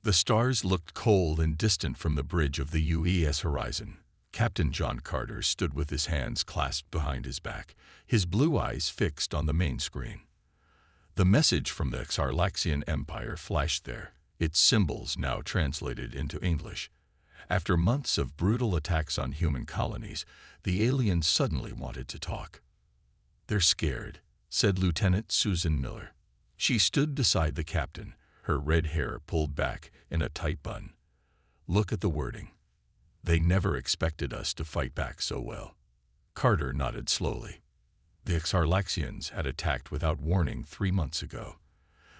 The stars looked cold and distant from the bridge of the UES horizon. Captain John Carter stood with his hands clasped behind his back, his blue eyes fixed on the main screen. The message from the Xarlaxian Empire flashed there, its symbols now translated into English. After months of brutal attacks on human colonies, the aliens suddenly wanted to talk. "They're scared," said Lieutenant Susan Miller. She stood beside the captain, her red hair pulled back in a tight bun. "Look at the wording. They never expected us to fight back so well." Carter nodded slowly. The Xarlaxians had attacked without warning 3 months ago.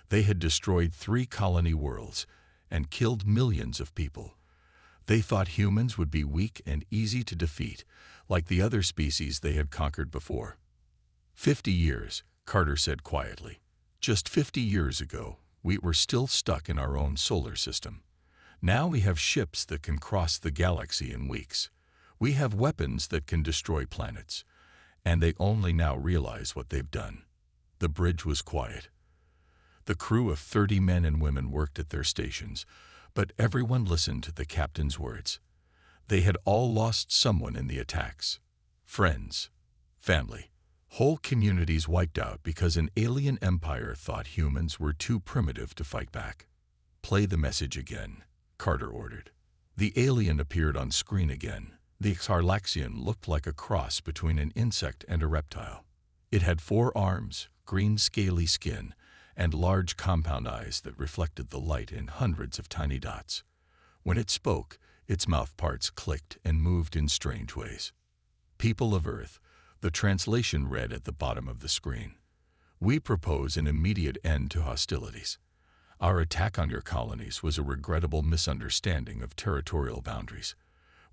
They had destroyed 3 colony worlds and killed millions of people. They thought humans would be weak and easy to defeat, like the other species they had conquered before. 50 years, Carter said quietly. Just 50 years ago, we were still stuck in our own solar system. Now we have ships that can cross the galaxy in weeks. We have weapons that can destroy planets. And they only now realize what they've done. The bridge was quiet. The crew of 30 men and women worked at their stations, but everyone listened to the captain's words. They had all lost someone in the attacks. Friends, family, whole communities wiped out because an alien empire thought humans were too primitive to fight back. "Play the message again," Carter ordered. The alien appeared on screen again. The Xarlaxian looked like a cross between an insect and a reptile. It had 4 arms, green scaly skin, and large compound eyes that reflected the light in hundreds of tiny dots. When it spoke, its mouth parts clicked and moved in strange ways. "People of Earth," the translation read at the bottom of the screen. "We propose an immediate end to hostilities. Our attack on your colonies was a regrettable misunderstanding of territorial boundaries.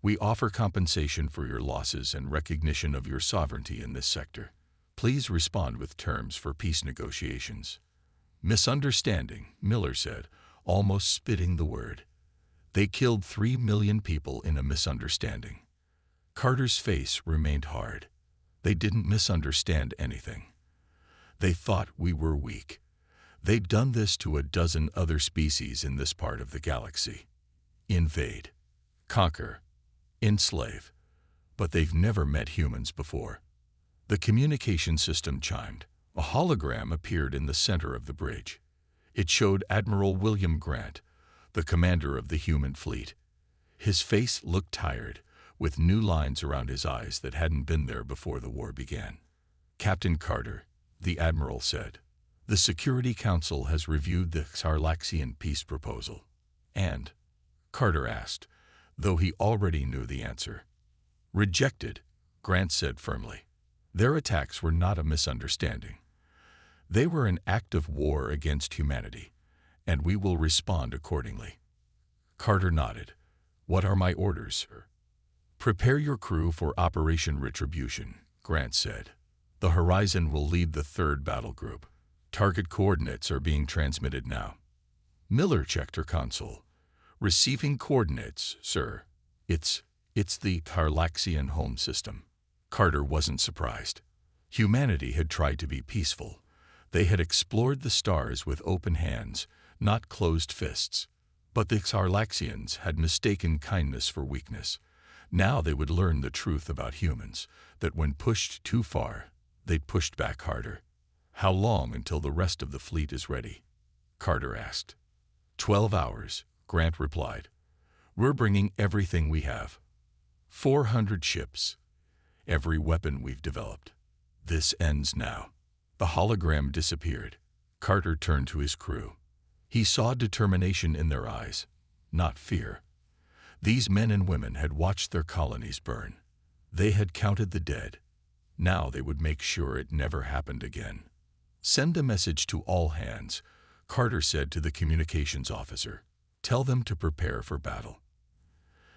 We offer compensation for your losses and recognition of your sovereignty in this sector. Please respond with terms for peace negotiations." "Misunderstanding," Miller said, almost spitting the word. "They killed 3 million people in a misunderstanding." Carter's face remained hard. "They didn't misunderstand anything. They thought we were weak. They'd done this to a dozen other species in this part of the galaxy. Invade, conquer, enslave, but they've never met humans before." The communication system chimed. A hologram appeared in the center of the bridge. It showed Admiral William Grant, the commander of the human fleet. His face looked tired, with new lines around his eyes that hadn't been there before the war began. "Captain Carter," the admiral said, "the Security Council has reviewed the Xarlaxian peace proposal." "And?" Carter asked, though he already knew the answer. "Rejected," Grant said firmly. "Their attacks were not a misunderstanding. They were an act of war against humanity, and we will respond accordingly." Carter nodded. "What are my orders, sir?" "Prepare your crew for Operation Retribution," Grant said. "The Horizon will lead the 3rd Battle Group. Target coordinates are being transmitted now." Miller checked her console. "Receiving coordinates, sir. It's the Xarlaxian home system." Carter wasn't surprised. Humanity had tried to be peaceful. They had explored the stars with open hands, not closed fists. But the Xarlaxians had mistaken kindness for weakness. Now they would learn the truth about humans, that when pushed too far, they'd pushed back harder. "How long until the rest of the fleet is ready?" Carter asked. 12 hours, Grant replied. "We're bringing everything we have. 400 ships. Every weapon we've developed. This ends now." The hologram disappeared. Carter turned to his crew. He saw determination in their eyes, not fear. These men and women had watched their colonies burn. They had counted the dead. Now they would make sure it never happened again. "Send a message to all hands," Carter said to the communications officer. "Tell them to prepare for battle."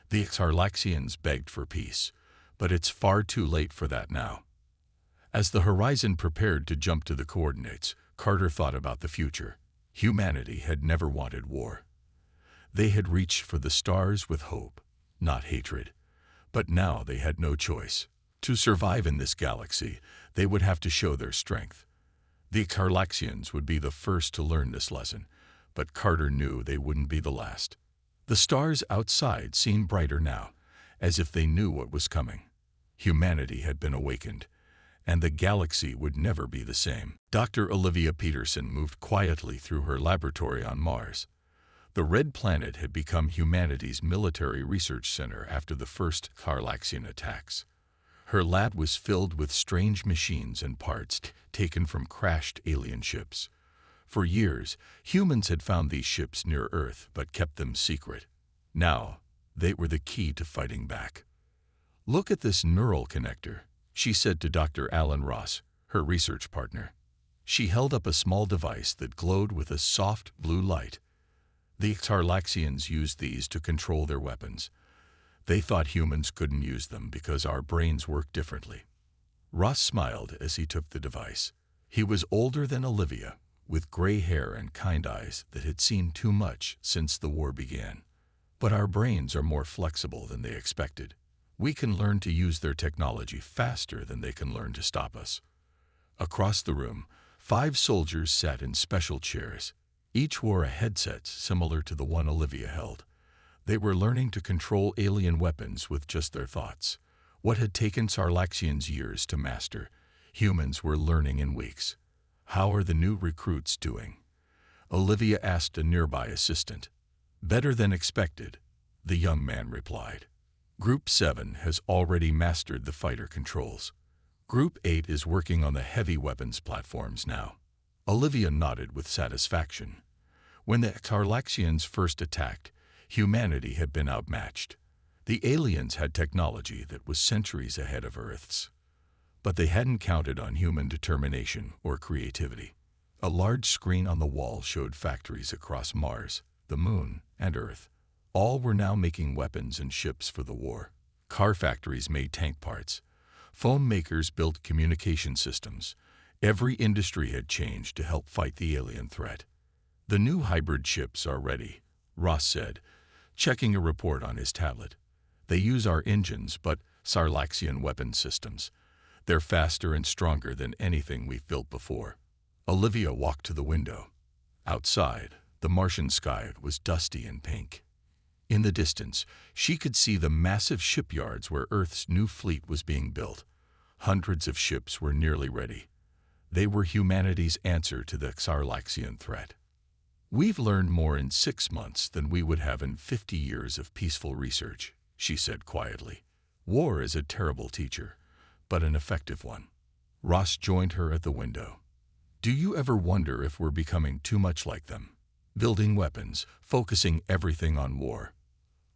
The Xarlaxians begged for peace, but it's far too late for that now. As the Horizon prepared to jump to the coordinates, Carter thought about the future. Humanity had never wanted war. They had reached for the stars with hope, not hatred. But now they had no choice. To survive in this galaxy, they would have to show their strength. The Xarlaxians would be the first to learn this lesson, but Carter knew they wouldn't be the last. The stars outside seemed brighter now, as if they knew what was coming. Humanity had been awakened, and the galaxy would never be the same. Dr. Olivia Peterson moved quietly through her laboratory on Mars. The Red Planet had become humanity's military research center after the first Carlaxian attacks. Her lab was filled with strange machines and parts taken from crashed alien ships. For years, humans had found these ships near Earth but kept them secret. Now, they were the key to fighting back. "Look at this neural connector," she said to Dr. Alan Ross, her research partner. She held up a small device that glowed with a soft blue light. The Carlaxians used these to control their weapons. They thought humans couldn't use them because our brains work differently. Ross smiled as he took the device. He was older than Olivia, with gray hair and kind eyes that had seen too much since the war began. But our brains are more flexible than they expected. We can learn to use their technology faster than they can learn to stop us. Across the room, 5 soldiers sat in special chairs. Each wore a headset similar to the one Olivia held. They were learning to control alien weapons with just their thoughts. What had taken Sarlaxians years to master, humans were learning in weeks. "How are the new recruits doing?" Olivia asked a nearby assistant. "Better than expected," the young man replied. "Group 7 has already mastered the fighter controls. Group 8 is working on the heavy weapons platforms now." Olivia nodded with satisfaction. When the Carlaxians first attacked, humanity had been outmatched. The aliens had technology that was centuries ahead of Earth's. But they hadn't counted on human determination or creativity. A large screen on the wall showed factories across Mars, the Moon, and Earth. All were now making weapons and ships for the war. Car factories made tank parts. Foam makers built communication systems. Every industry had changed to help fight the alien threat. "The new hybrid ships are ready," Ross said, checking a report on his tablet. "They use our engines, but Sarlaxian weapon systems. They're faster and stronger than anything we've built before." Olivia walked to the window. Outside, the Martian sky was dusty and pink. In the distance, she could see the massive shipyards where Earth's new fleet was being built. Hundreds of ships were nearly ready. They were humanity's answer to the Sarlaxian threat. "We've learned more in 6 months than we would have in 50 years of peaceful research," she said quietly. "War is a terrible teacher, but an effective one." Ross joined her at the window. "Do you ever wonder if we're becoming too much like them? Building weapons, focusing everything on war."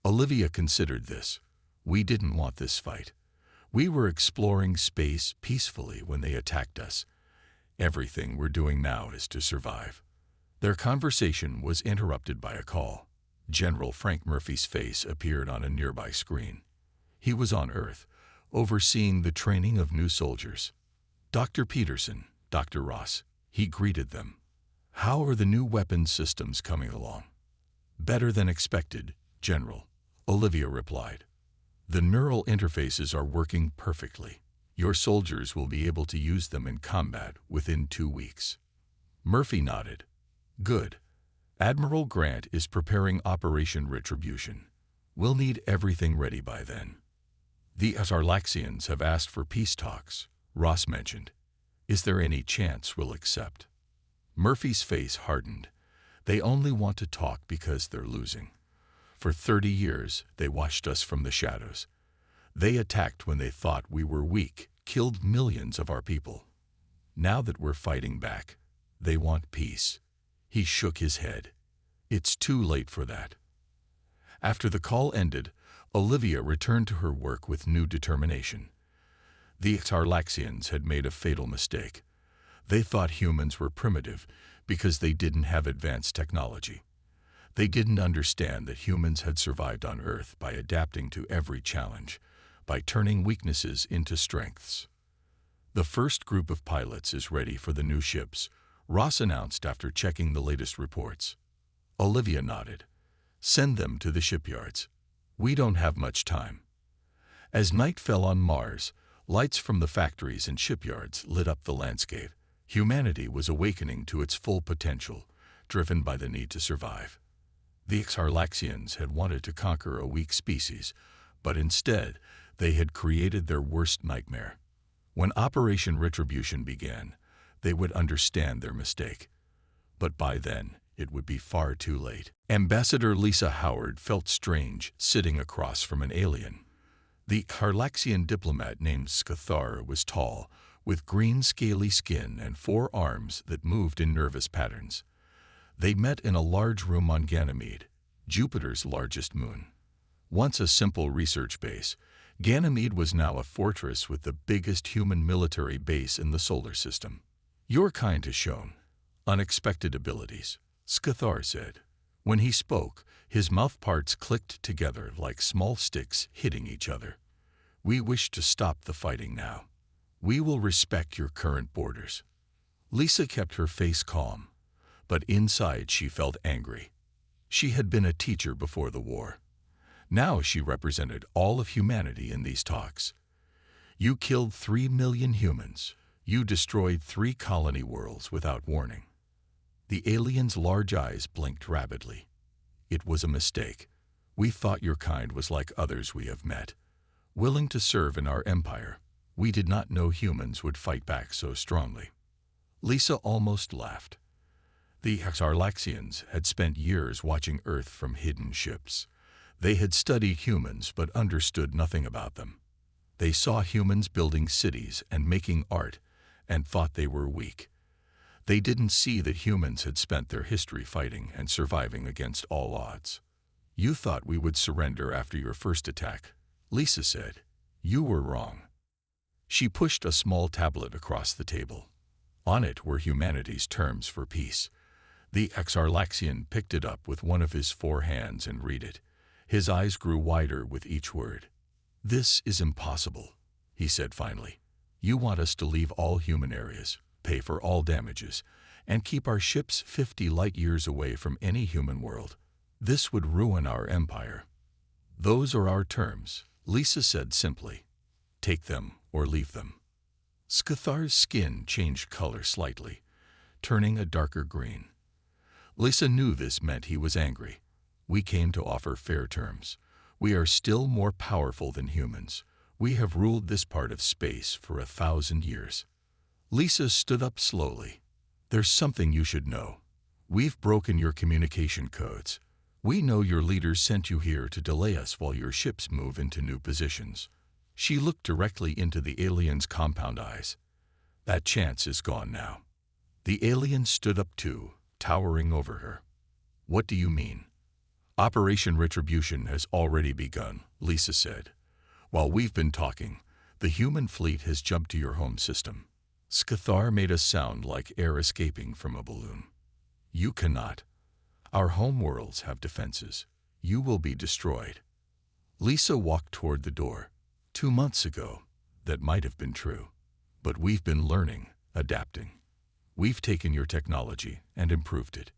Olivia considered this. "We didn't want this fight. We were exploring space peacefully when they attacked us. Everything we're doing now is to survive." Their conversation was interrupted by a call. General Frank Murphy's face appeared on a nearby screen. He was on Earth, overseeing the training of new soldiers. "Dr. Peterson, Dr. Ross," he greeted them. "How are the new weapons systems coming along?" "Better than expected, General," Olivia replied. "The neural interfaces are working perfectly. Your soldiers will be able to use them in combat within 2 weeks." Murphy nodded. "Good. Admiral Grant is preparing Operation Retribution. We'll need everything ready by then." "The Sarlaxians have asked for peace talks," Ross mentioned. "Is there any chance we'll accept?" Murphy's face hardened. "They only want to talk because they're losing. For 30 years, they watched us from the shadows. They attacked when they thought we were weak, killed millions of our people. Now that we're fighting back, they want peace." He shook his head. "It's too late for that." After the call ended, Olivia returned to her work with new determination. The Sarlaxians had made a fatal mistake. They thought humans were primitive because they didn't have advanced technology. They didn't understand that humans had survived on Earth by adapting to every challenge, by turning weaknesses into strengths. "The first group of pilots is ready for the new ships," Ross announced after checking the latest reports. Olivia nodded. "Send them to the shipyards. We don't have much time." As night fell on Mars, lights from the factories and shipyards lit up the landscape. Humanity was awakening to its full potential, driven by the need to survive. The Xarlaxians had wanted to conquer a weak species, but instead, they had created their worst nightmare. When Operation Retribution began, they would understand their mistake. But by then, it would be far too late. Ambassador Lisa Howard felt strange sitting across from an alien. The Xarlaxian diplomat named Scathar was tall, with green scaly skin and 4 arms that moved in nervous patterns. They met in a large room on Ganymede, Jupiter's largest moon. Once a simple research base, Ganymede was now a fortress with the biggest human military base in the solar system. "Your kind has shown unexpected abilities," Scathar said. When he spoke, his mouth parts clicked together like small sticks hitting each other. "We wish to stop the fighting now. We will respect your current borders." Lisa kept her face calm, but inside she felt angry. She had been a teacher before the war. Now she represented all of humanity in these talks. "You killed 3 million humans. You destroyed 3 colony worlds without warning." The alien's large eyes blinked rapidly. "It was a mistake. We thought your kind was like others we have met, willing to serve in our empire. We did not know humans would fight back so strongly." Lisa almost laughed. The Xarlaxians had spent years watching Earth from hidden ships. They had studied humans but understood nothing about them. They saw humans building cities and making art and thought they were weak. They didn't see that humans had spent their history fighting and surviving against all odds. "You thought we would surrender after your first attack," Lisa said. "You were wrong." She pushed a small tablet across the table. On it were humanity's terms for peace. The Xarlaxian picked it up with one of his 4 hands and read it. His eyes grew wider with each word. "This is impossible," he said finally. "You want us to leave all human areas, pay for all damages, and keep our ships 50 light-years away from any human world. This would ruin our empire." "Those are our terms," Lisa said simply. "Take them or leave them." Scathar's skin changed color slightly, turning a darker green. Lisa knew this meant he was angry. "We came to offer fair terms. We are still more powerful than humans. We have ruled this part of space for 1,000 years. Lisa stood up slowly. "There's something you should know. We've broken your communication codes. We know your leaders sent you here to delay us while your ships move into new positions." She looked directly into the alien's compound eyes. "That chance is gone now." The alien stood up too, towering over her. "What do you mean?" "Operation Retribution has already begun," Lisa said. "While we've been talking, the human fleet has jumped to your home system." Scathar made a sound like air escaping from a balloon. "You cannot. Our home worlds have defenses. You will be destroyed." Lisa walked toward the door. 2 months ago, that might have been true. But we've been learning, adapting. We've taken your technology and improved it.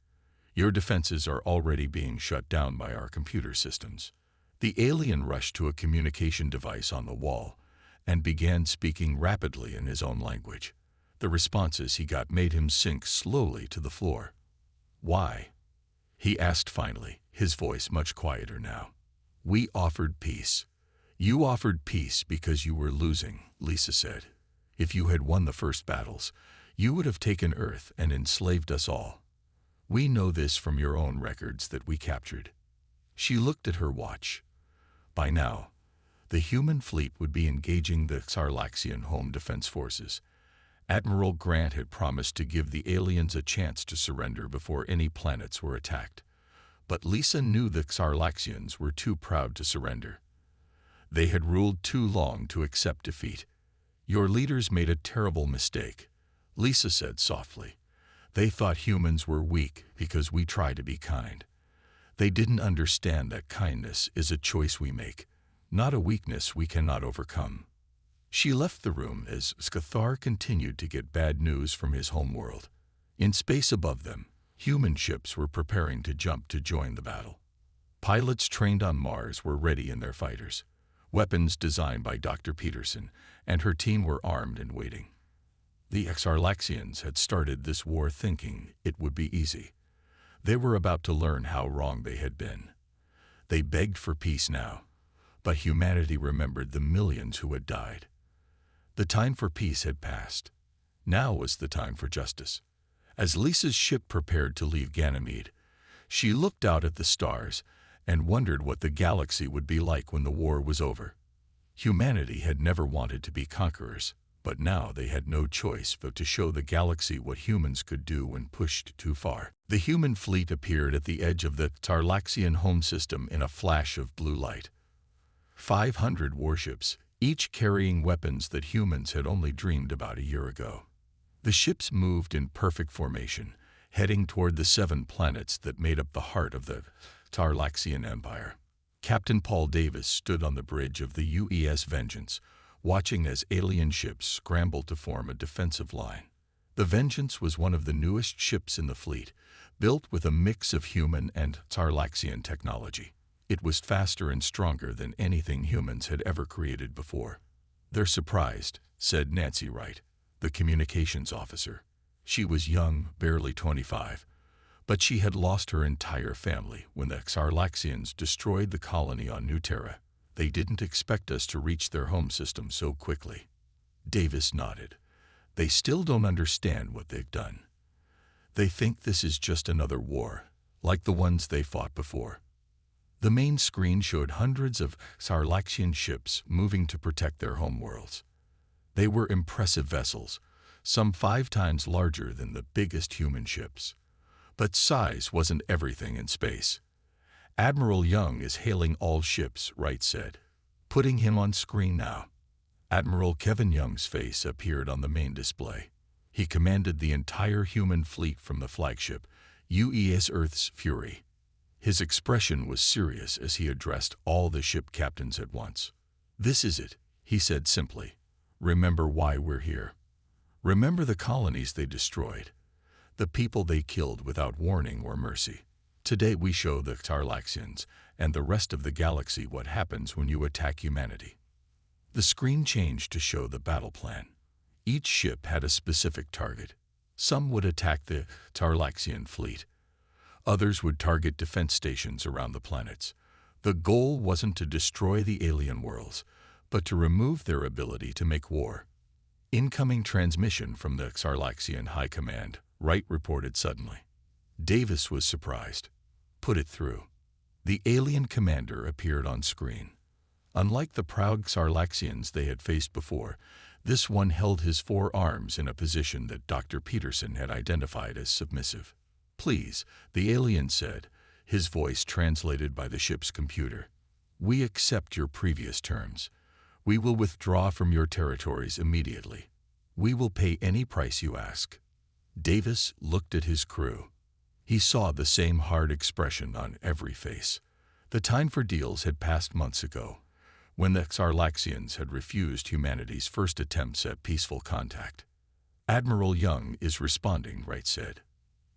Your defenses are already being shut down by our computer systems." The alien rushed to a communication device on the wall and began speaking rapidly in his own language. The responses he got made him sink slowly to the floor. "Why?" he asked finally, his voice much quieter now. "We offered peace." "You offered peace because you were losing," Lisa said. "If you had won the first battles, you would have taken Earth and enslaved us all. We know this from your own records that we captured." She looked at her watch. By now, the human fleet would be engaging the Xarlaxian Home Defense Forces. Admiral Grant had promised to give the aliens a chance to surrender before any planets were attacked. But Lisa knew the Xarlaxians were too proud to surrender. They had ruled too long to accept defeat. "Your leaders made a terrible mistake," Lisa said softly. "They thought humans were weak because we try to be kind. They didn't understand that kindness is a choice we make, not a weakness we cannot overcome." She left the room as Scathar continued to get bad news from his homeworld. In space above them, human ships were preparing to jump to join the battle. Pilots trained on Mars were ready in their fighters. Weapons designed by Dr. Peterson and her team were armed and waiting. The Xarlaxians had started this war thinking it would be easy. They were about to learn how wrong they had been. They begged for peace now, but humanity remembered the millions who had died. The time for peace had passed. Now was the time for justice. As Lisa's ship prepared to leave Ganymede, she looked out at the stars and wondered what the galaxy would be like when the war was over. Humanity had never wanted to be conquerors, but now they had no choice but to show the galaxy what humans could do when pushed too far. The human fleet appeared at the edge of the Tarlaxian home system in a flash of blue light. 500 warships, each carrying weapons that humans had only dreamed about a year ago. The ships moved in perfect formation, heading toward the 7 planets that made up the heart of the Tarlaxian Empire. Captain Paul Davis stood on the bridge of the UES Vengeance, watching as alien ships scrambled to form a defensive line. The Vengeance was one of the newest ships in the fleet, built with a mix of human and Tarlaxian technology. It was faster and stronger than anything humans had ever created before. "They're surprised," said Nancy Wright, the communications officer. She was young, barely 25, but she had lost her entire family when the Tarlaxians destroyed the colony on New Terra. "They didn't expect us to reach their home system so quickly." Davis nodded. "They still don't understand what they've done. They think this is just another war, like the ones they fought before." The main screen showed hundreds of Tarlaxian ships moving to protect their homeworlds. They were impressive vessels, some 5 times larger than the biggest human ships. But size wasn't everything in space. "Admiral Young is hailing all ships," Wright said, putting him on screen now. Admiral Kevin Young's face appeared on the main display. He commanded the entire human fleet from the flagship, UES Earth's Fury. His expression was serious as he addressed all the ship captains at once. "This is it," he said simply. "Remember why we're here. Remember the colonies they destroyed, the people they killed without warning or mercy. Today we show the Tarlaxians and the rest of the galaxy what happens when you attack humanity." The screen changed to show the battle plan. Each ship had a specific target. Some would attack the Tarlaxian fleet. Others would target defense stations around the planets. The goal wasn't to destroy the alien worlds, but to remove their ability to make war. "Incoming transmission from the Tarlaxian High Command," Wright reported suddenly. Davis was surprised. "Put it through." The alien commander appeared on screen. Unlike the proud Tarlaxians they had faced before, this one held his 4 arms in a position that Dr. Peterson had identified as submissive. "Please," the alien said, his voice translated by the ship's computer. "We accept your previous terms. We will withdraw from your territories immediately. We will pay any price you ask." Davis looked at his crew. He saw the same hard expression on every face. The time for deals had passed months ago, when the Tarlaxians had refused humanity's first attempts at peaceful contact. "Admiral Young is responding," Wright said.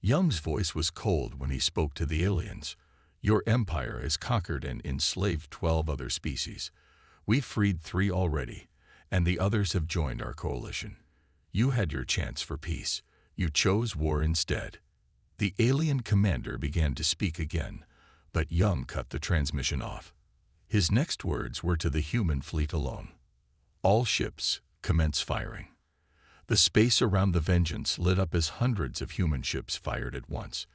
Young's voice was cold when he spoke to the aliens. "Your empire has conquered and enslaved 12 other species. We've freed 3 already, and the others have joined our coalition. You had your chance for peace. You chose war instead." The alien commander began to speak again, but Young cut the transmission off. His next words were to the human fleet alone. "All ships, commence firing." The space around the Vengeance lit up as hundreds of human ships fired at once.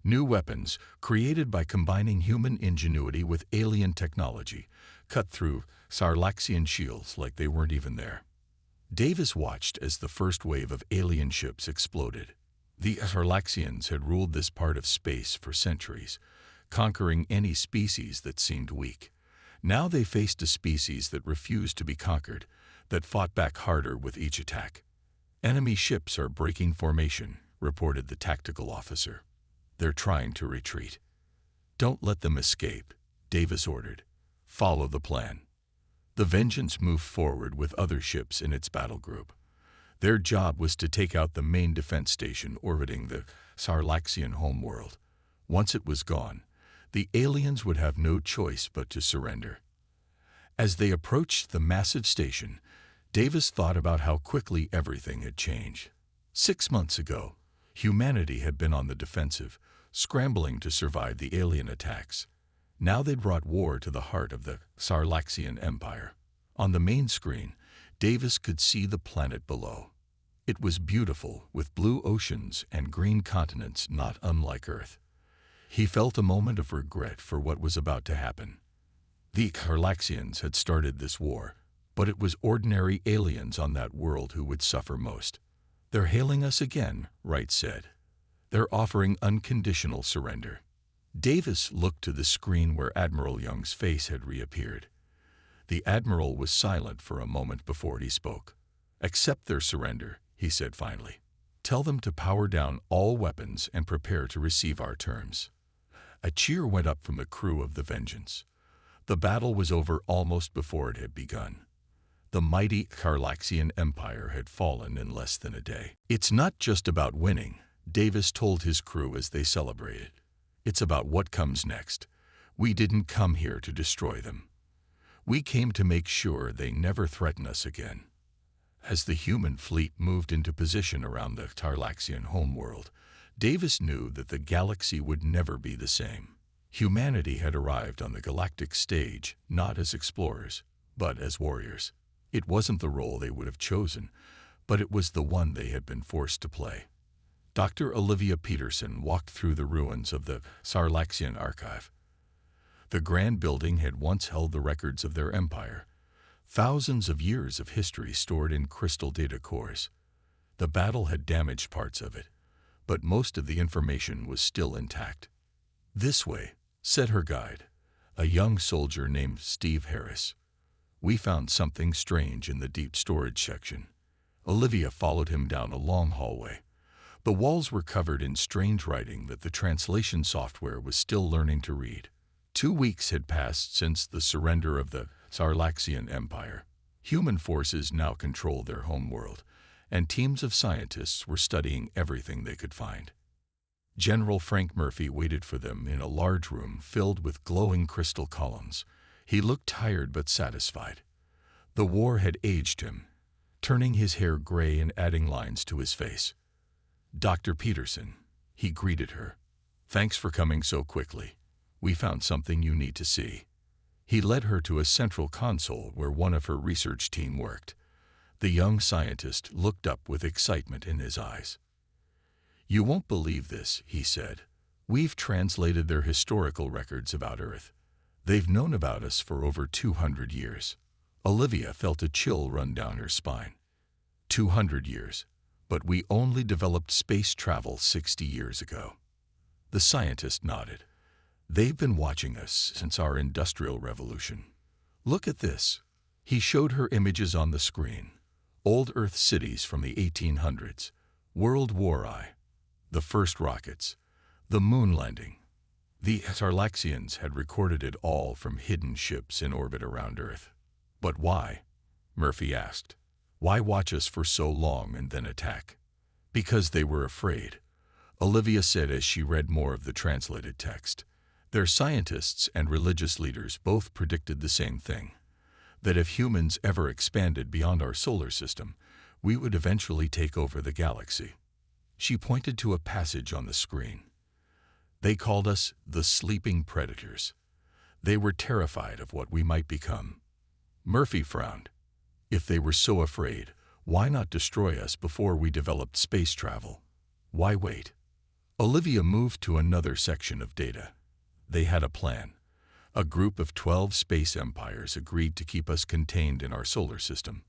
New weapons, created by combining human ingenuity with alien technology, cut through Tarlaxian shields like they weren't even there. Davis watched as the first wave of alien ships exploded. The Tarlaxians had ruled this part of space for centuries, conquering any species that seemed weak. Now they faced a species that refused to be conquered, that fought back harder with each attack. "Enemy ships are breaking formation," reported the tactical officer. "They're trying to retreat." "Don't let them escape," Davis ordered. "Follow the plan." The Vengeance moved forward with other ships in its battle group. Their job was to take out the main defense station orbiting the Tarlaxian homeworld. Once it was gone, the aliens would have no choice but to surrender. As they approached the massive station, Davis thought about how quickly everything had changed. 6 months ago, humanity had been on the defensive, scrambling to survive the alien attacks. Now they'd brought war to the heart of the Sarlaxian Empire. On the main screen, Davis could see the planet below. It was beautiful, with blue oceans and green continents not unlike Earth. He felt a moment of regret for what was about to happen. The Sarlaxians had started this war, but it was ordinary aliens on that world who would suffer most. "They're hailing us again," Wright said. "They're offering unconditional surrender." Davis looked to the screen where Admiral Young's face had reappeared. The Admiral was silent for a moment before he spoke. "Accept their surrender," he said finally. "Tell them to power down all weapons and prepare to receive our terms." A cheer went up from the crew of the Vengeance. The battle was over almost before it had begun. The mighty Sarlaxian Empire had fallen in less than a day. "It's not just about winning," Davis told his crew as they celebrated. "It's about what comes next. We didn't come here to destroy them. We came to make sure they never threaten us again." As the human fleet moved into position around the Sarlaxian homeworld, Davis knew that the galaxy would never be the same. Humanity had arrived on the galactic stage not as explorers, but as warriors. It wasn't the role they would have chosen, but it was the one they had been forced to play. Dr. Olivia Peterson walked through the ruins of the Sarlaxian archive. The grand building had once held the records of their empire, thousands of years of history stored in crystal data cores. The battle had damaged parts of it, but most of the information was still intact. "This way," said her guide, a young soldier named Steve Harris. "We found something strange in the deep storage section." Olivia followed him down a long hallway. The walls were covered in strange writing that the translation software was still learning to read. 2 weeks had passed since the surrender of the Sarlaxian Empire. Human forces now controlled their homeworld, and teams of scientists were studying everything they could find. General Frank Murphy waited for them in a large room filled with glowing crystal columns. He looked tired but satisfied. The war had aged him, turning his hair gray and adding lines to his face. "Dr. Peterson," he greeted her. "Thanks for coming so quickly. We found something you need to see." He led her to a central console where one of her research team worked. The young scientist looked up with excitement in his eyes. "You won't believe this," he said. "We've translated their historical records about Earth. They've known about us for over 200 years. Olivia felt a chill run down her spine. 200 years. But we only developed space travel 60 years ago. The scientist nodded. "They've been watching us since our Industrial Revolution. Look at this." He showed her images on the screen. Old Earth cities from the 1800s, World War I, the first rockets, the moon landing. The Sarlaxians had recorded it all from hidden ships in orbit around Earth. "But why?" Murphy asked. "Why watch us for so long and then attack?" "Because they were afraid," Olivia said as she read more of the translated text. Their scientists and religious leaders both predicted the same thing, that if humans ever expanded beyond our solar system, we would eventually take over the galaxy. She pointed to a passage on the screen. "They called us the sleeping predators. They were terrified of what we might become." Murphy frowned. "If they were so afraid, why not destroy us before we developed space travel? Why wait?" Olivia moved to another section of data. They had a plan. A group of 12 space empires agreed to keep us contained in our solar system.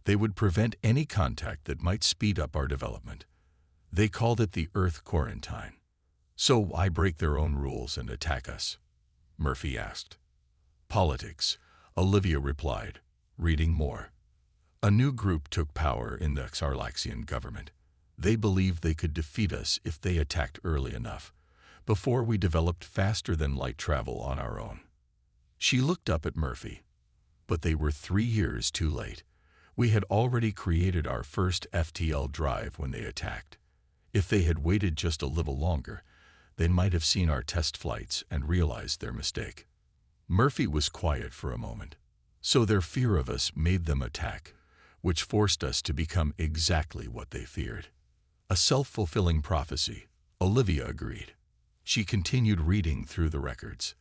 They would prevent any contact that might speed up our development. They called it the Earth Quarantine. "So why break their own rules and attack us?" Murphy asked. "Politics," Olivia replied, reading more. "A new group took power in the Sarlaxian government. They believed they could defeat us if they attacked early enough, before we developed faster-than-light travel on our own." She looked up at Murphy. "But they were 3 years too late. We had already created our first FTL drive when they attacked. If they had waited just a little longer, they might have seen our test flights and realized their mistake." Murphy was quiet for a moment. "So their fear of us made them attack, which forced us to become exactly what they feared." "A self-fulfilling prophecy," Olivia agreed. She continued reading through the records.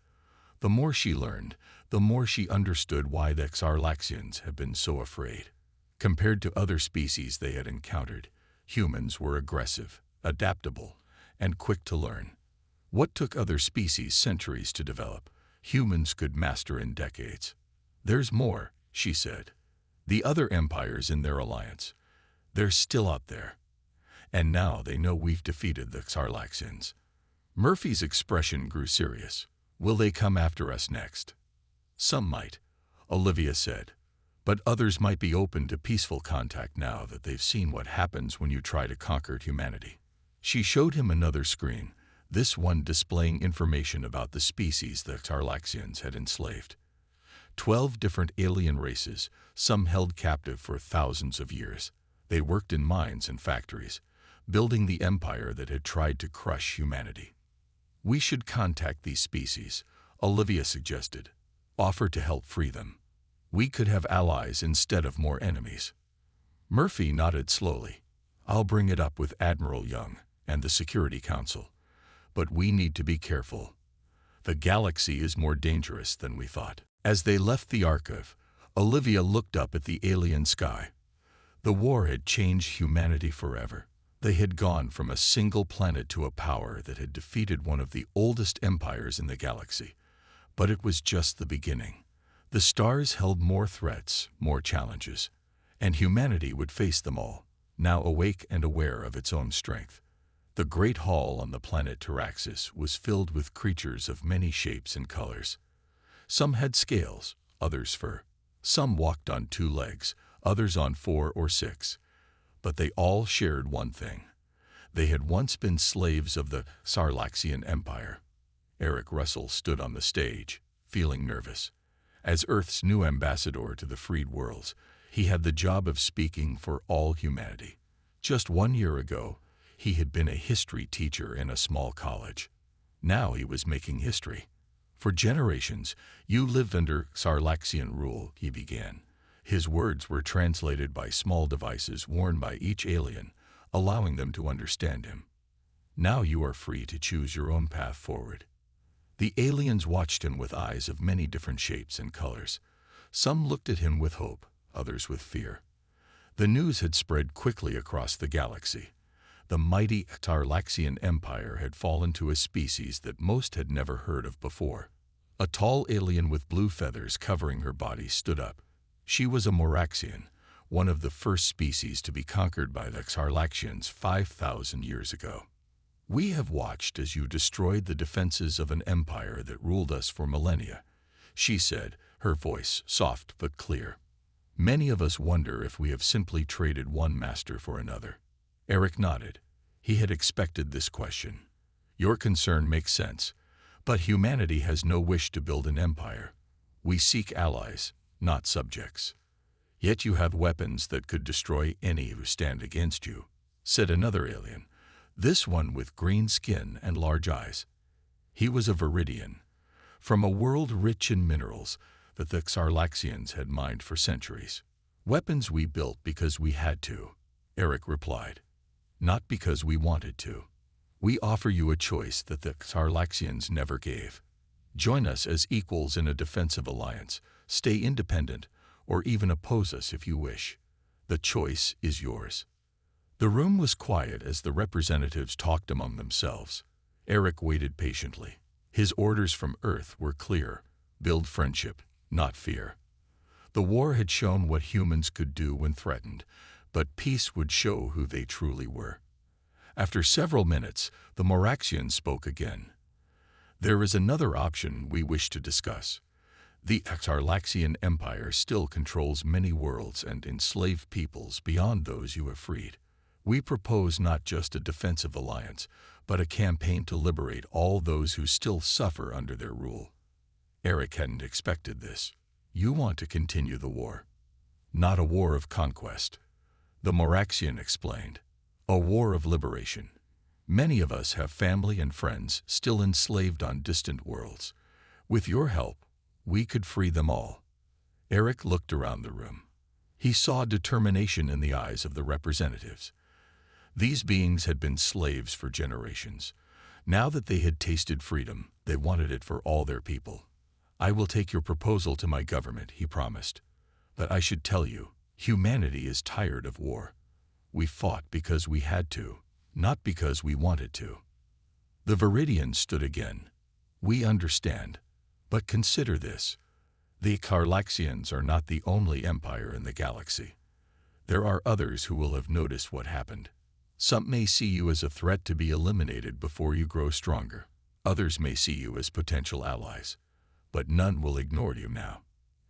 The more she learned, the more she understood why the Xarlaxians had been so afraid. Compared to other species they had encountered, humans were aggressive, adaptable, and quick to learn. What took other species centuries to develop, humans could master in decades. "There's more," she said. "The other empires in their alliance, they're still out there. And now they know we've defeated the Xarlaxians." Murphy's expression grew serious. "Will they come after us next?" "Some might," Olivia said. "But others might be open to peaceful contact now that they've seen what happens when you try to conquer humanity." She showed him another screen, this one displaying information about the species the Xarlaxians had enslaved. 12 different alien races, some held captive for thousands of years. They worked in mines and factories, building the empire that had tried to crush humanity. "We should contact these species," Olivia suggested. "Offer to help free them. We could have allies instead of more enemies." Murphy nodded slowly. "I'll bring it up with Admiral Young and the Security Council. But we need to be careful. The galaxy is more dangerous than we thought." As they left the archive, Olivia looked up at the alien sky. The war had changed humanity forever. They had gone from a single planet to a power that had defeated one of the oldest empires in the galaxy. But it was just the beginning. The stars held more threats, more challenges, and humanity would face them all, now awake and aware of its own strength. The great hall on the planet Taraxis was filled with creatures of many shapes and colors. Some had scales, others fur. Some walked on 2 legs, others on 4 or 6. But they all shared one thing. They had once been slaves of the Xarlaxian Empire. Eric Russell stood on the stage, feeling nervous. As Earth's new ambassador to the freed worlds, he had the job of speaking for all humanity. Just 1 year ago, he had been a history teacher in a small college. Now he was making history. "For generations, you lived under Xarlaxian rule," he began. His words were translated by small devices worn by each alien, allowing them to understand him. "Now you are free to choose your own path forward." The aliens watched him with eyes of many different shapes and colors. Some looked at him with hope, others with fear. The news had spread quickly across the galaxy. The mighty Xarlaxian Empire had fallen to a species that most had never heard of before. A tall alien with blue feathers covering her body stood up. She was a Moraxian, one of the first species to be conquered by the Xarlaxians 5,000 years ago. "We have watched as you destroyed the defenses of an empire that ruled us for millennia," she said, her voice soft but clear. "Many of us wonder if we have simply traded one master for another." Eric nodded. He had expected this question. "Your concern makes sense, but humanity has no wish to build an empire. We seek allies, not subjects." "Yet you have weapons that could destroy any who stand against you," said another alien, this one with green skin and large eyes. He was a Viridian, from a world rich in minerals that the Xarlaxians had mined for centuries. "Weapons we built because we had to," Eric replied. "Not because we wanted to. We offer you a choice that the Xarlaxians never gave. Join us as equals in a defensive alliance, stay independent, or even oppose us if you wish. The choice is yours." The room was quiet as the representatives talked among themselves. Eric waited patiently. His orders from Earth were clear: build friendship, not fear. The war had shown what humans could do when threatened, but peace would show who they truly were. After several minutes, the Moraxian spoke again. "There is another option we wish to discuss. The Xarlaxian Empire still controls many worlds and enslaved peoples beyond those you have freed. We propose not just a defensive alliance, but a campaign to liberate all those who still suffer under their rule." Eric hadn't expected this. "You want to continue the war?" "Not a war of conquest," the Moraxian explained. "A war of liberation. Many of us have family and friends still enslaved on distant worlds. With your help, we could free them all." Eric looked around the room. He saw determination in the eyes of the representatives. These beings had been slaves for generations. Now that they had tasted freedom, they wanted it for all their people. "I will take your proposal to my government," he promised. "But I should tell you, humanity is tired of war. We fought because we had to, not because we wanted to." The Viridians stood again. "We understand. But consider this. The Carlaxians are not the only empire in the galaxy. There are others who will have noticed what happened. Some may see you as a threat to be eliminated before you grow stronger. Others may see you as potential allies. But none will ignore you now."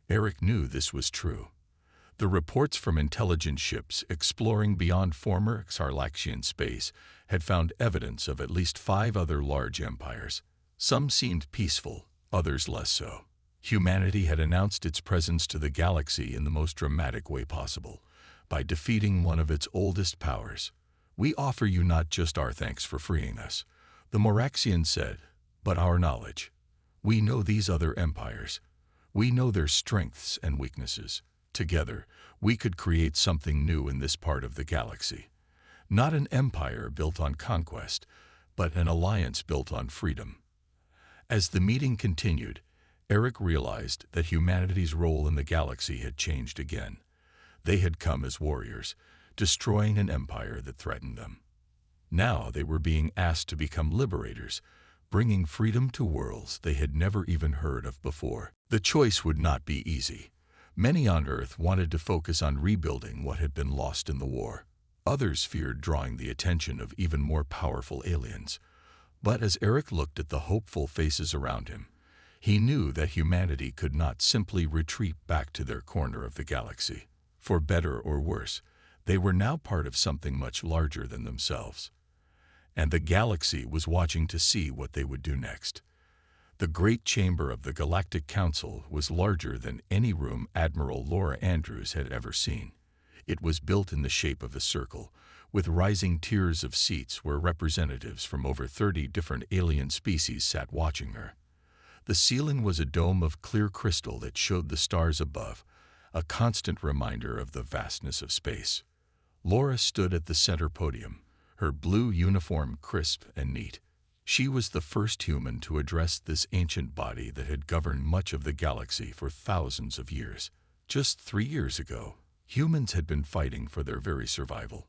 Eric knew this was true. The reports from intelligent ships exploring beyond former Carlaxian space had found evidence of at least 5 other large empires. Some seemed peaceful, others less so. Humanity had announced its presence to the galaxy in the most dramatic way possible, by defeating one of its oldest powers. "We offer you not just our thanks for freeing us," the Moraxian said, "but our knowledge. We know these other empires. We know their strengths and weaknesses. Together, we could create something new in this part of the galaxy. Not an empire built on conquest, but an alliance built on freedom." As the meeting continued, Eric realized that humanity's role in the galaxy had changed again. They had come as warriors, destroying an empire that threatened them. Now they were being asked to become liberators, bringing freedom to worlds they had never even heard of before. The choice would not be easy. Many on Earth wanted to focus on rebuilding what had been lost in the war. Others feared drawing the attention of even more powerful aliens. But as Eric looked at the hopeful faces around him, he knew that humanity could not simply retreat back to their corner of the galaxy. For better or worse, they were now part of something much larger than themselves. And the galaxy was watching to see what they would do next. The great chamber of the Galactic Council was larger than any room Admiral Laura Andrews had ever seen. It was built in the shape of a circle, with rising tiers of seats where representatives from over 30 different alien species sat watching her. The ceiling was a dome of clear crystal that showed the stars above, a constant reminder of the vastness of space. Laura stood at the center podium, her blue uniform crisp and neat. She was the first human to address this ancient body that had governed much of the galaxy for thousands of years. Just 3 years ago, humans had been fighting for their very survival.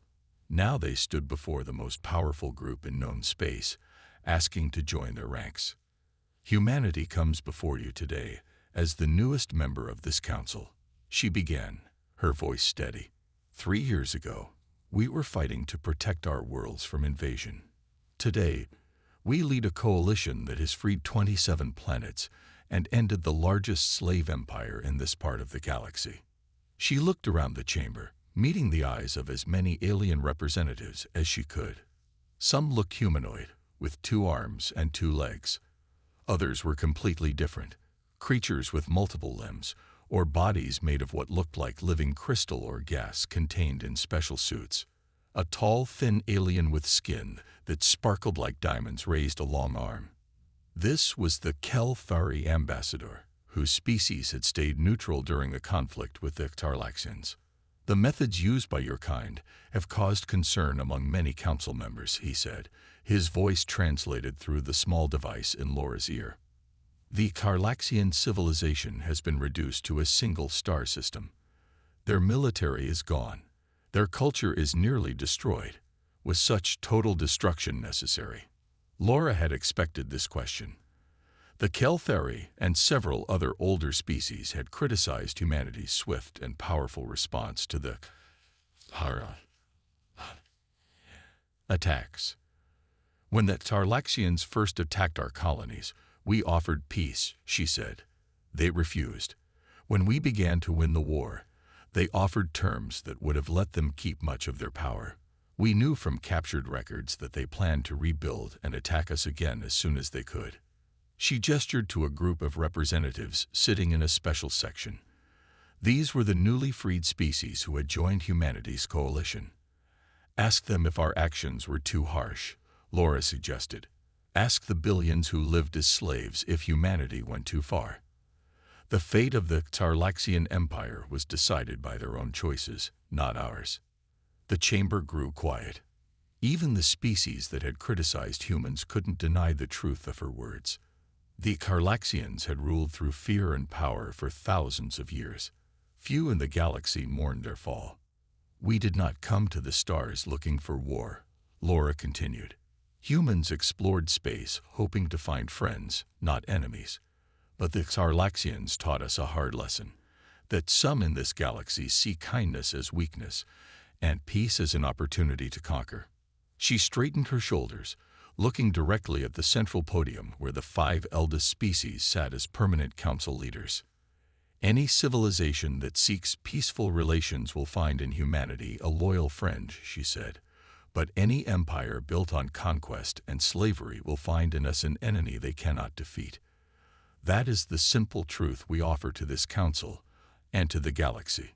Now they stood before the most powerful group in known space, asking to join their ranks. "Humanity comes before you today as the newest member of this council," she began, her voice steady. 3 years ago, we were fighting to protect our worlds from invasion. Today, we lead a coalition that has freed 27 planets and ended the largest slave empire in this part of the galaxy. She looked around the chamber, meeting the eyes of as many alien representatives as she could. Some looked humanoid, with 2 arms and 2 legs. Others were completely different, creatures with multiple limbs, or bodies made of what looked like living crystal or gas contained in special suits. A tall, thin alien with skin that sparkled like diamonds raised a long arm. This was the Kel-Thari ambassador, whose species had stayed neutral during the conflict with the Carlaxians. "The methods used by your kind have caused concern among many council members," he said, his voice translated through the small device in Laura's ear. "The Carlaxian civilization has been reduced to a single star system. Their military is gone. Their culture is nearly destroyed. Was such total destruction necessary?" Laura had expected this question. The Kel-Thari and several other older species had criticized humanity's swift and powerful response to the attacks. "When the Carlaxians first attacked our colonies, we offered peace," she said. "They refused. When we began to win the war, they offered terms that would have let them keep much of their power. We knew from captured records that they planned to rebuild and attack us again as soon as they could." She gestured to a group of representatives sitting in a special section. These were the newly freed species who had joined humanity's coalition. "Ask them if our actions were too harsh," Laura suggested. "Ask the billions who lived as slaves if humanity went too far." The fate of the Carlaxian Empire was decided by their own choices, not ours. The chamber grew quiet. Even the species that had criticized humans couldn't deny the truth of her words. The Carlaxians had ruled through fear and power for thousands of years. Few in the galaxy mourned their fall. "We did not come to the stars looking for war," Laura continued. "Humans explored space hoping to find friends, not enemies. But the Carlaxians taught us a hard lesson, that some in this galaxy see kindness as weakness and peace as an opportunity to conquer." She straightened her shoulders, looking directly at the central podium where the 5 eldest species sat as permanent council leaders. "Any civilization that seeks peaceful relations will find in humanity a loyal friend," she said. "But any empire built on conquest and slavery will find in us an enemy they cannot defeat. That is the simple truth we offer to this council and to the galaxy."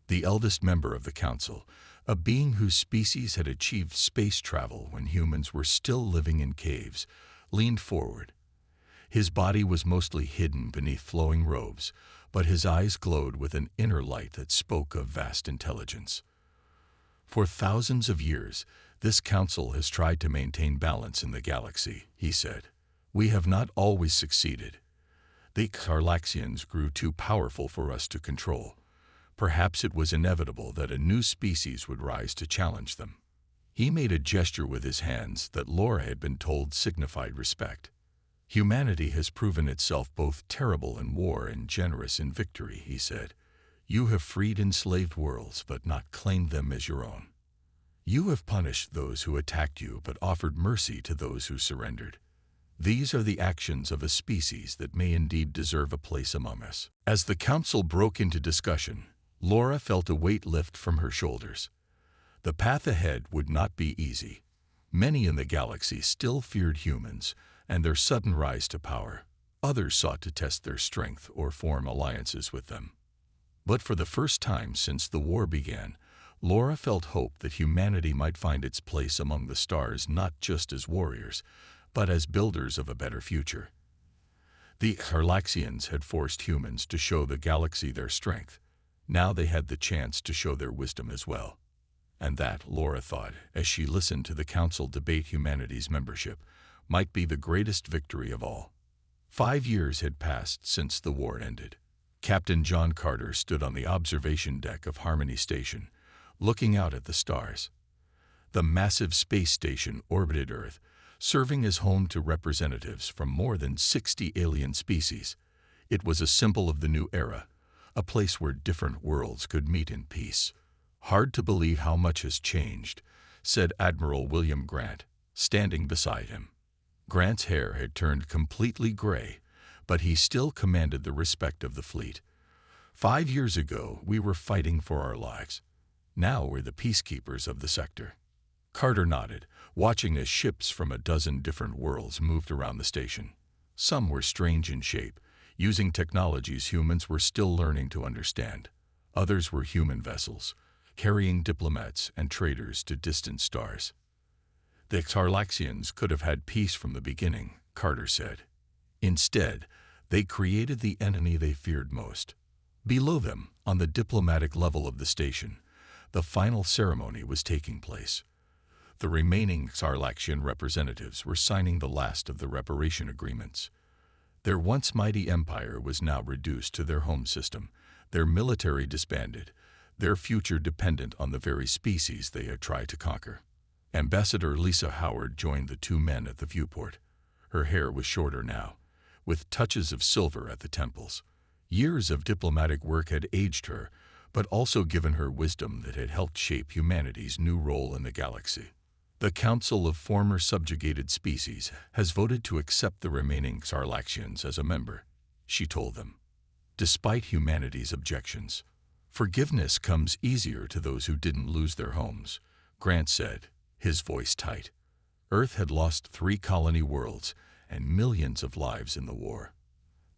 The eldest member of the council, a being whose species had achieved space travel when humans were still living in caves, leaned forward. His body was mostly hidden beneath flowing robes, but his eyes glowed with an inner light that spoke of vast intelligence. "For thousands of years, this council has tried to maintain balance in the galaxy," he said. "We have not always succeeded. The Carlaxians grew too powerful for us to control. Perhaps it was inevitable that a new species would rise to challenge them." He made a gesture with his hands that Laura had been told signified respect. "Humanity has proven itself both terrible in war and generous in victory," he said. "You have freed enslaved worlds but not claimed them as your own. You have punished those who attacked you but offered mercy to those who surrendered. These are the actions of a species that may indeed deserve a place among us." As the council broke into discussion, Laura felt a weight lift from her shoulders. The path ahead would not be easy. Many in the galaxy still feared humans and their sudden rise to power. Others sought to test their strength or form alliances with them. But for the first time since the war began, Laura felt hope that humanity might find its place among the stars not just as warriors, but as builders of a better future. The Carlaxians had forced humans to show the galaxy their strength. Now they had the chance to show their wisdom as well. And that, Laura thought, as she listened to the council debate humanity's membership, might be the greatest victory of all. 5 years had passed since the war ended. Captain John Carter stood on the observation deck of Harmony Station, looking out at the stars. The massive space station orbited Earth, serving as home to representatives from more than 60 alien species. It was a symbol of the new era, a place where different worlds could meet in peace. "Hard to believe how much has changed," said Admiral William Grant, standing beside him. Grant's hair had turned completely gray, but he still commanded the respect of the fleet. "5 years ago, we were fighting for our lives. Now we're the peacekeepers of the sector." Carter nodded, watching as ships from a dozen different worlds moved around the station. Some were strange in shape, using technologies humans were still learning to understand. Others were human vessels, carrying diplomats and traders to distant stars. "The Carlaxians could have had peace from the beginning," Carter said. "Instead, they created the enemy they feared most." Below them, on the diplomatic level of the station, the final ceremony was taking place. The remaining Carlaxian representatives were signing the last of the reparation agreements. Their once mighty empire was now reduced to their home system, their military disbanded, their future dependent on the very species they had tried to conquer. Ambassador Lisa Howard joined the 2 men at the viewport. Her hair was shorter now, with touches of silver at the temples. Years of diplomatic work had aged her, but also given her wisdom that had helped shape humanity's new role in the galaxy. "The Council of Former Subjugated Species has voted to accept the remaining Carlaxians as a member," she told them. "Despite humanity's objections, forgiveness comes easier to those who didn't lose their homes," Grant said, his voice tight. Earth had lost 3 colony worlds and millions of lives in the war.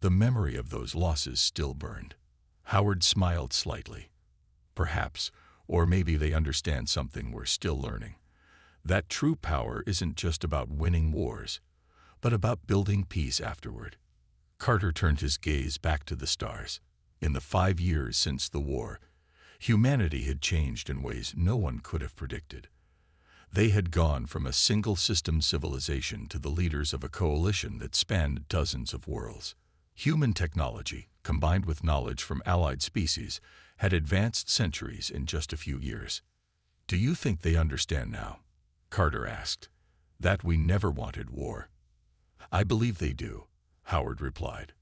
The memory of those losses still burned. Howard smiled slightly. "Perhaps, or maybe they understand something we're still learning. That true power isn't just about winning wars, but about building peace afterward." Carter turned his gaze back to the stars. In the 5 years since the war, humanity had changed in ways no one could have predicted. They had gone from a single-system civilization to the leaders of a coalition that spanned dozens of worlds. Human technology, combined with knowledge from allied species, had advanced centuries in just a few years. "Do you think they understand now?" Carter asked. "That we never wanted war?" "I believe they do," Howard replied.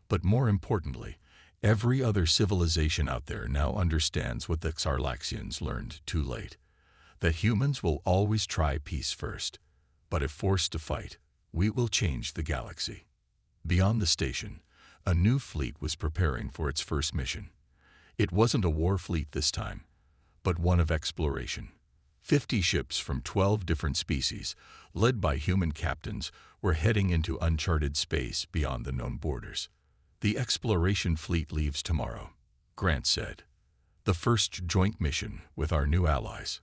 "But more importantly, every other civilization out there now understands what the Xarlaxians learned too late. That humans will always try peace first, but if forced to fight, we will change the galaxy." Beyond the station, a new fleet was preparing for its first mission. It wasn't a war fleet this time, but one of exploration. 50 ships from 12 different species, led by human captains, were heading into uncharted space beyond the known borders. "The exploration fleet leaves tomorrow," Grant said. "The first joint mission with our new allies."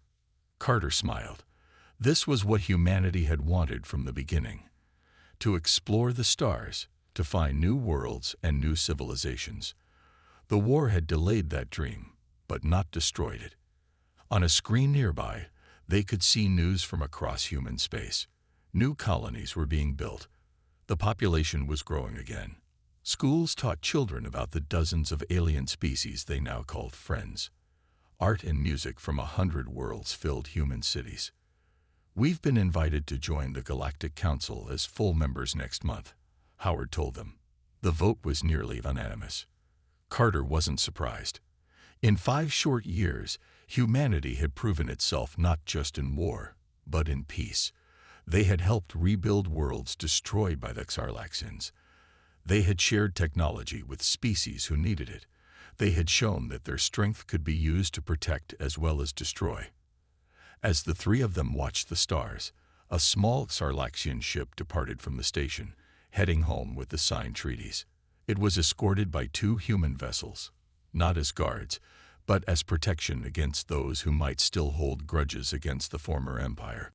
Carter smiled. This was what humanity had wanted from the beginning. To explore the stars, to find new worlds and new civilizations. The war had delayed that dream, but not destroyed it. On a screen nearby, they could see news from across human space. New colonies were being built. The population was growing again. Schools taught children about the dozens of alien species they now called friends. Art and music from 100 worlds filled human cities. "We've been invited to join the Galactic Council as full members next month," Howard told them. The vote was nearly unanimous. Carter wasn't surprised. In 5 short years, humanity had proven itself not just in war, but in peace. They had helped rebuild worlds destroyed by the Xarlaxians. They had shared technology with species who needed it. They had shown that their strength could be used to protect as well as destroy. As the three of them watched the stars, a small Xarlaxian ship departed from the station, heading home with the signed treaties. It was escorted by 2 human vessels, not as guards, but as protection against those who might still hold grudges against the former empire.